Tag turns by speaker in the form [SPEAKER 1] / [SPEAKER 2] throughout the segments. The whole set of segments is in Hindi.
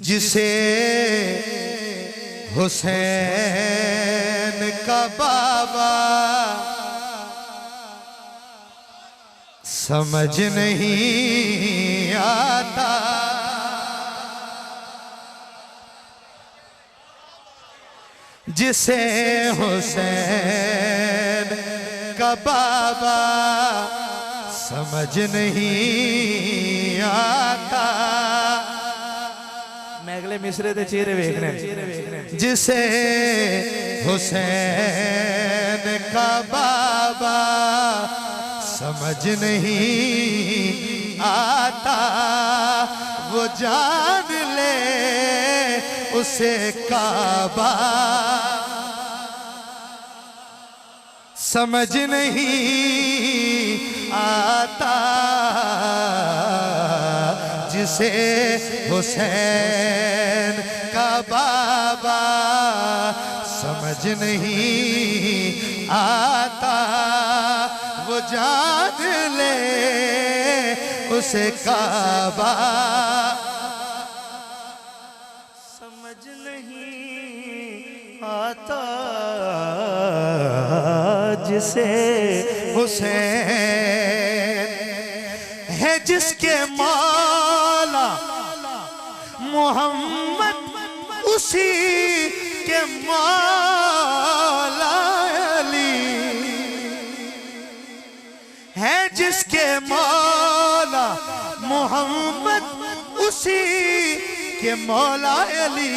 [SPEAKER 1] जिसे हुसैन का बाबा समझ नहीं आता, जिसे हुसैन का बाबा समझ नहीं आता।
[SPEAKER 2] मैं अगले मिसरे दे चेहरे वेखने,
[SPEAKER 1] जिसे हुसैन का बाबा समझ नहीं आता, वो जान ले उसे काबा समझ नहीं आता, जिसे हुसैन का बाबा समझ नहीं आता, वो जान ले उसे काबा
[SPEAKER 2] समझ नहीं आता, जिसे
[SPEAKER 1] हुसैन है जिसके मौला मोहम्मद, उसी के मौला अली है, जिसके मौला मोहम्मद, उसी के मौला अली।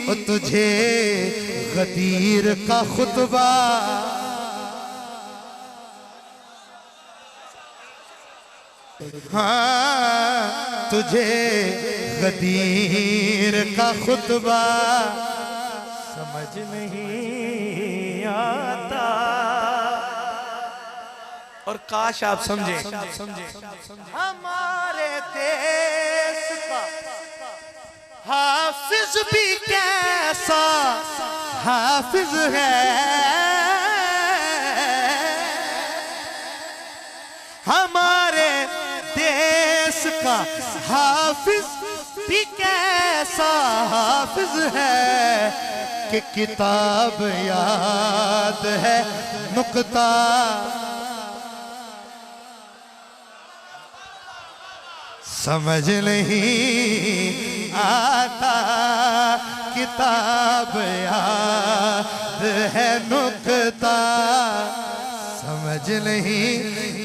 [SPEAKER 1] ओ तुझे गदीर का खुतबा हाँ, तुझे गदीर का खुतबा
[SPEAKER 2] समझ नहीं आता। और काश आप समझे,
[SPEAKER 1] हमारे देश का हाफिज भी कैसा हाफिज है, हमारे देश का हाफिज भी कैसा हाफिज है, कि किताब याद है नुक्ता समझ नहीं आता, किताब याद है नुक्ता समझ नहीं।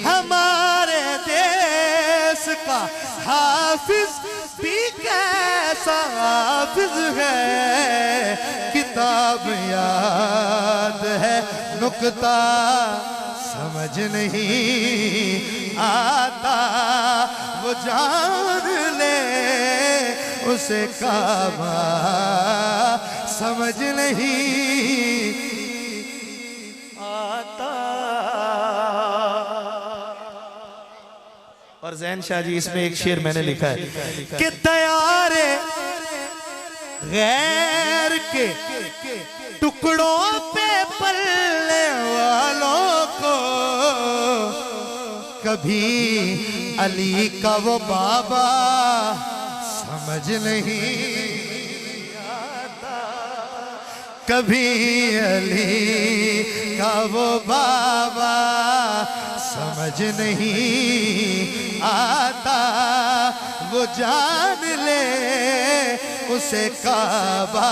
[SPEAKER 1] हमारे देश का हाफिज भी कैसा हाफिज है, किताब याद है नुक्ता समझ नहीं आता, वो जान ले उसे काबा समझ नहीं
[SPEAKER 2] आता। और ज़ैन शाह जी, इसमें एक शेर मैंने लिखा है
[SPEAKER 1] कि तैयारे गैर के टुकड़ों पे पलने वालों को कभी अली का वो बाबा समझ नहीं आता, कभी अली का वो बाबा समझ नहीं आता, वो जान ले उसे काबा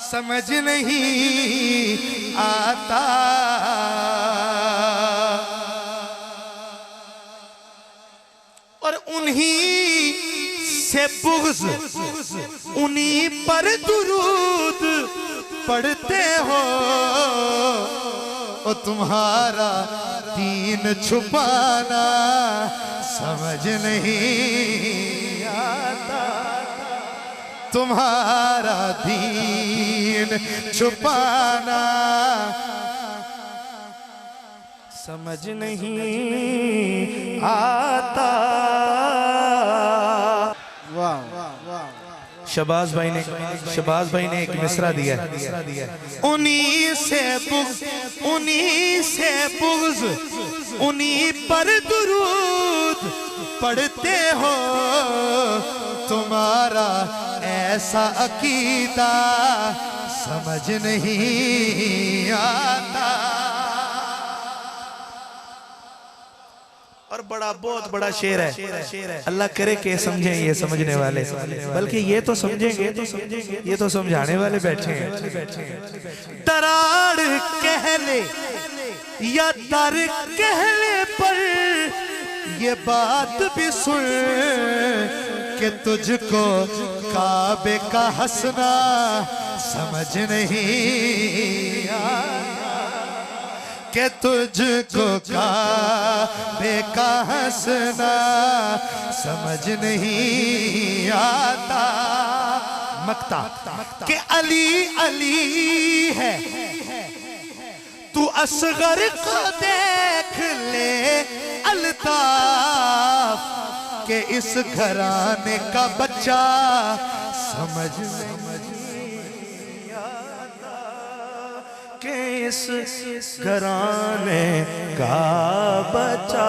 [SPEAKER 1] समझ नहीं आता। और उन्हीं से बुग़्ज़, उन्हीं पर दुरूद पढ़ते हो, और तुम्हारा दीन छुपाना समझ नहीं आता, तुम्हारा दीन छुपाना
[SPEAKER 2] समझ नहीं आता। वाह, शबाज भाई ने एक मिसरा दिया,
[SPEAKER 1] उन्हीं से बुग़्ज़, उन्हीं से बुग़्ज़, उन्हीं पर दुरूद पढ़ते हो तुम्हारा ऐसा अकीदा समझ नहीं आता।
[SPEAKER 2] और बड़ा बहुत बड़ा शेर है, अल्लाह करे के समझे ये समझने वाले, बल्कि ये तो समझेंगे, ये तो समझाने वाले बैठे हैं।
[SPEAKER 1] तराड़ कहले या तर कहले पर ये बात भी सुन कि तुझको काबे का हंसना समझ नहीं आता, कि तुझको काबे का हंसना समझ नहीं आता। मक्ता कि अली अली है तू असगर को देख ले अल्ताफ, के इस घराने का बच्चा समझ नहीं आता,
[SPEAKER 2] के इस घराने का बच्चा